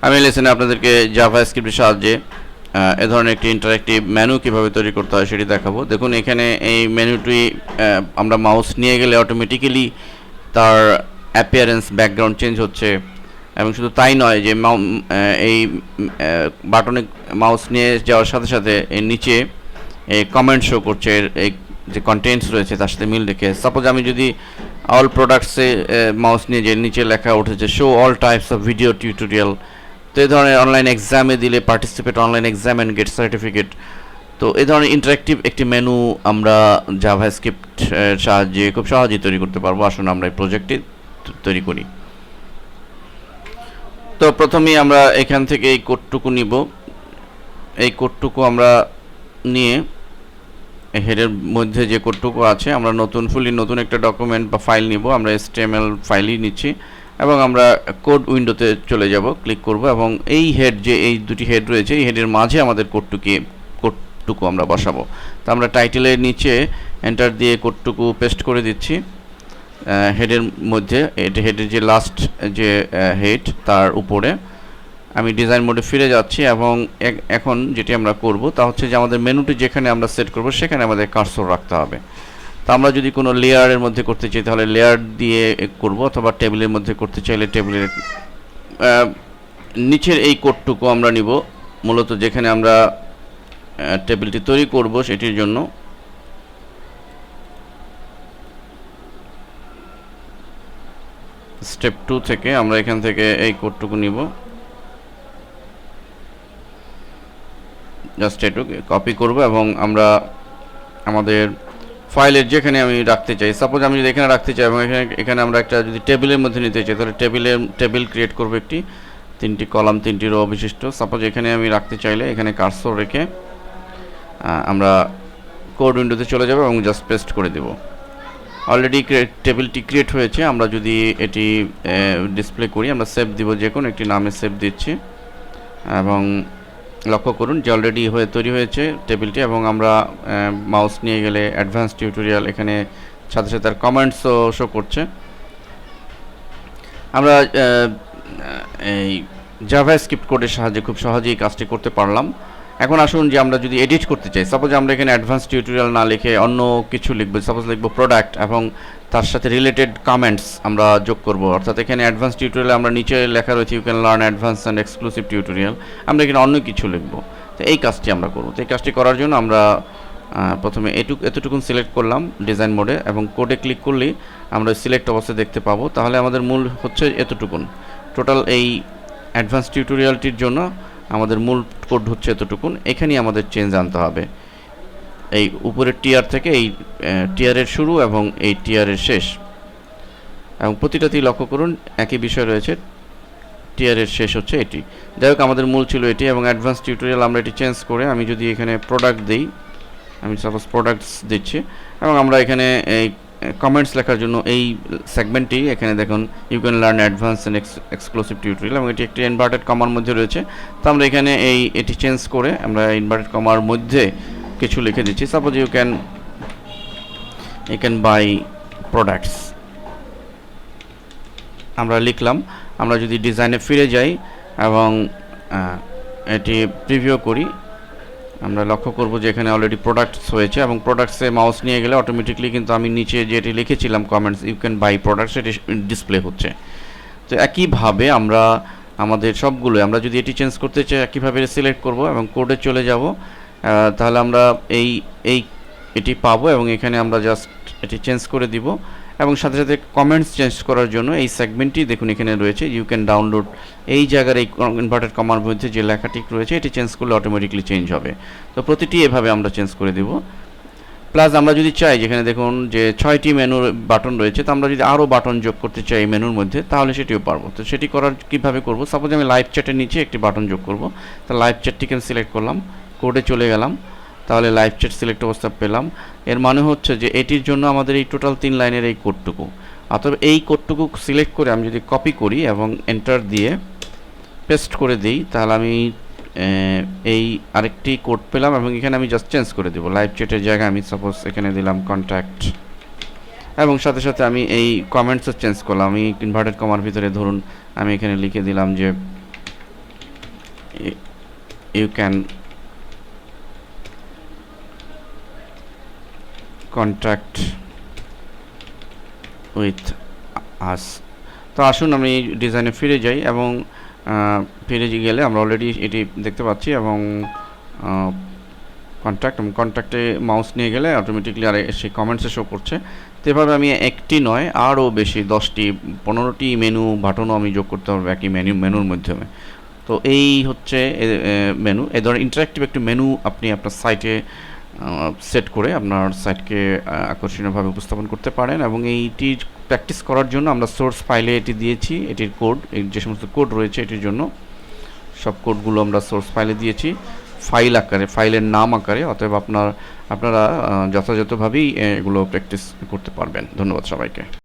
আমি লেসনে আপনাদেরকে জাভাস্ক্রিপ্টের সাহায্যে এ ধরনের একটি ইন্টারঅ্যাক্টিভ মেনু কীভাবে তৈরি করতে হয় সেটি দেখাবো। দেখুন এখানে এই মেনুটি আমরা মাউস নিয়ে গেলে অটোমেটিক্যালি তার অ্যাপিয়ারেন্স ব্যাকগ্রাউন্ড চেঞ্জ হচ্ছে, এবং শুধু তাই নয় যে এই বাটনে মাউস নিয়ে যাওয়ার সাথে সাথে এর নিচে এই কমেন্ট শো করছে, এই যে কন্টেন্টস রয়েছে তার সাথে মিল রেখে। সাপোজ আমি যদি অল প্রোডাক্টসে মাউস নিয়ে যে নিচে লেখা উঠেছে show all types of video tutorial, তো এই ধরনের অনলাইন এক্সামে দিলে participate online exam and get certificate. তো এই ধরনের ইন্টারেক্টিভ একটি মেনু আমরা জাভাস্ক্রিপ্ট সাহায্যে খুব সহজেই তৈরি করতে পারবো। আসুন আমরা এই প্রজেক্টটি তৈরি করি। তো প্রথমেই আমরা এখান থেকে এই কোডটুকু নিব। এই কোডটুকু আমরা নিয়ে হেডের মধ্যে যে কোডটুকু আছে আমরা ফুলি নতুন একটা ডকুমেন্ট বা ফাইল নিব। আমরা HTML ফাইলই নিচ্ছি এবং আমরা কোড উইন্ডোতে চলে যাব, ক্লিক করব এবং এই হেড যে এই দুটি হেড রয়েছে এই হেডের মাঝে আমাদের কোডটুকু আমরা বসাবো। তো আমরা টাইটেলের নিচে এন্টার দিয়ে কোডটুকু পেস্ট করে দিচ্ছি হেডের মধ্যে। হেডের যে লাস্ট যে হেড তার উপরে আমি ডিজাইন মোডে ফিরে যাচ্ছি এবং এখন যেটি আমরা করব তা হচ্ছে যে আমাদের মেনুটি যেখানে আমরা সেট করব সেখানে আমাদের কার্সর রাখতে হবে। তো আমরা যদি কোনো লেয়ারের মধ্যে করতে চাই তাহলে লেয়ার দিয়ে করব, অথবা টেবিলের মধ্যে করতে চাইলে টেবিলের নিচের এই কোডটুকু আমরা নিব, মূলত যেখানে আমরা টেবিলটি তৈরি করব সেটির জন্য। স্টেপ 2 থেকে আমরা এখান থেকে এই কোডটুকু নিব, জাস্ট এটুকু কপি করব এবং আমরা আমাদের ফাইলের যেখানে আমি রাখতে চাই, সাপোজ আমি যদি এখানে রাখতে চাই এবং এখানে আমরা একটা যদি টেবিলের মধ্যে নিতে চাই তাহলে টেবিল ক্রিয়েট করব, একটি 3টি কলাম 3টি রো বিশিষ্ট। সাপোজ এখানে আমি রাখতে চাইলে এখানে কার্সর রেখে আমরা কোড উইন্ডোতে চলে যাব এবং জাস্ট পেস্ট করে দেব। অলরেডি টেবিলটি ক্রিয়েট হয়েছে। আমরা যদি এটি ডিসপ্লে করি, আমরা সেভ দিব, যে কোনো একটি নামে সেভ দিচ্ছি এবং লক্ষ্য করুন যে অলরেডি তৈরি হয়েছে টেবিলটি। এবং আমরা মাউস নিয়ে গেলে অ্যাডভান্স টিউটোরিয়াল এখানে সাথে সাথে তার কমেন্টসও শো করছে। আমরা এই জাভাস্ক্রিপ্ট কোডের সাহায্যে খুব সহজেই কাজটি করতে পারলাম। এখন আসুন যে আমরা যদি এডিট করতে চাই, সাপোজ আমরা এখানে অ্যাডভান্স টিউটোরিয়াল না লিখে অন্য কিছু লিখব, সাপোজ লিখব প্রোডাক্ট এবং তার সাথে রিলেটেড কমেন্টস আমরা যোগ করব। অর্থাৎ এখানে অ্যাডভান্স টিউটোরিয়াল আমরা নিচে লেখা রয়েছে you can learn advance and exclusive tutorial, আমরা এখানে অন্য কিছু লিখব। তো এই কাজটি আমরা করব। তো এই কাজটি করার জন্য আমরা প্রথমে এতটুকুন সিলেক্ট করলাম ডিজাইন মোডে এবং কোডে ক্লিক করলেই আমরা সিলেক্ট অবস্থায় দেখতে পাবো। তাহলে আমাদের মূল হচ্ছে এতটুকুন। টোটাল এই অ্যাডভান্স টিউটোরিয়ালটির জন্য আমাদের মূল কোড হচ্ছে এতটুকুন। এখানেই আমাদের চেঞ্জ আনতে হবে, এই উপরের টিয়ার থেকে এই টিয়ারের শুরু এবং এই টিয়ারের শেষ, এবং প্রতিটাতেই লক্ষ্য করুন একই বিষয় রয়েছে, টিয়ারের শেষ হচ্ছে এটি। যাই হোক আমাদের মূল ছিল এটি এবং অ্যাডভান্স টিউটোরিয়াল আমরা এটি চেঞ্জ করে আমি যদি এখানে প্রোডাক্ট দিই, আমি সাপোজ প্রোডাক্টস দিচ্ছি এবং আমরা এখানে এই কমেন্টস লেখার জন্য এই সেগমেন্টটি এখানে দেখুন you can learn advance and exclusive tutorial, এবং এটি একটি ইনভার্টেড কমার মধ্যে রয়েছে। তো আমরা এখানে এটি চেঞ্জ করে আমরা ইনভার্টেড কমার মধ্যে কিছু লিখে দিচ্ছি, suppose you can buy products আমরা লিখলাম। আমরা যদি ডিজাইনে ফিরে যাই এবং এটি প্রিভিউ করি, আমরা লক্ষ্য করব যে এখানে অলরেডি প্রোডাক্টস হয়েছে এবং প্রোডাক্টসে মাউস নিয়ে গেলে অটোমেটিকলি কিন্তু আমি নিচে যেটি লিখেছিলাম comments you can buy products এটি ডিসপ্লে হচ্ছে। তো একইভাবে আমরা আমাদের সবগুলো আমরা যদি এটি চেঞ্জ করতে চাই একইভাবে সিলেক্ট করব এবং কোডে চলে যাব, তাহলে আমরা এটি পাবো এবং এখানে আমরা জাস্ট এটি চেঞ্জ করে দিব। এবং সাথে সাথে কমেন্টস চেঞ্জ করার জন্য এই সেগমেন্টটি দেখুন এখানে রয়েছে ইউ ক্যান ডাউনলোড, এই জায়গার এই ইনভার্টেড কমার মধ্যে যে লেখাটি রয়েছে এটি চেঞ্জ করলে অটোমেটিকলি চেঞ্জ হবে। তো প্রতিটি এভাবে আমরা চেঞ্জ করে দেব। প্লাস আমরা যদি চাই যেখানে দেখুন যে 6টি মেনুর বাটন রয়েছে, তো আমরা যদি আরও বাটন যোগ করতে চাই এই মেনুর মধ্যে তাহলে সেটিও পারবো। তো সেটি করার কীভাবে করব, সাপোজ আমি লাইভ চ্যাটের নিচে একটি বাটন যোগ করব। তো লাইভ চ্যাটটিকে সিলেক্ট করলাম, কোডে চলে গেলাম, তাহলে লাইভ চ্যাট সিলেক্ট অবস্থা পেলাম। এর মানে হচ্ছে যে এটির জন্য আমাদের এই টোটাল 3 লাইনের এই কোডটুকু, অথবা এই কোডটুকু সিলেক্ট করে আমি যদি কপি করি এবং এন্টার দিয়ে পেস্ট করে দিই তাহলে আমি এই আরেকটি কোড পেলাম এবং এখানে আমি জাস্ট চেঞ্জ করে দেব। লাইভ চ্যাটের জায়গায় আমি সাপোজ এখানে দিলাম কন্ট্যাক্ট এবং সাথে সাথে আমি এই কমেন্টসও চেঞ্জ করলাম। আমি ইনভার্টেড কমার ভিতরে ধরুন আমি এখানে লিখে দিলাম যে you can contact with us. তো আসুন আমি ডিজাইনে ফিরে যাই এবং ফিরে গেলে আমরা অলরেডি এটি দেখতে পাচ্ছি এবং কন্ট্যাক্টে মাউস নিয়ে গেলে অটোমেটিকলি আর সেই কমেন্টসে শো করছে। তো এভাবে আমি একটি নয় আরও বেশি 10টি 15টি মেনু বাটনও আমি যোগ করতে পারবো একই মেনুর মাধ্যমে। তো এই হচ্ছে মেনু। এই ধরনের ইন্টারেক্টিভ একটি মেনু আপনি আপনার সাইটে সেট করে আপনার সাইটকে আকর্ষণীয়ভাবে উপস্থাপন করতে পারেন। এবং এইটির প্র্যাকটিস করার জন্য আমরা সোর্স ফাইলে এটি দিয়েছি, এটির কোড, যে সমস্ত কোড রয়েছে এটির জন্য সব কোডগুলো আমরা সোর্স ফাইলে দিয়েছি ফাইল আকারে, ফাইলের নাম আকারে। অতএব আপনারা যথাযথভাবেই এগুলো প্র্যাকটিস করতে পারবেন। ধন্যবাদ সবাইকে।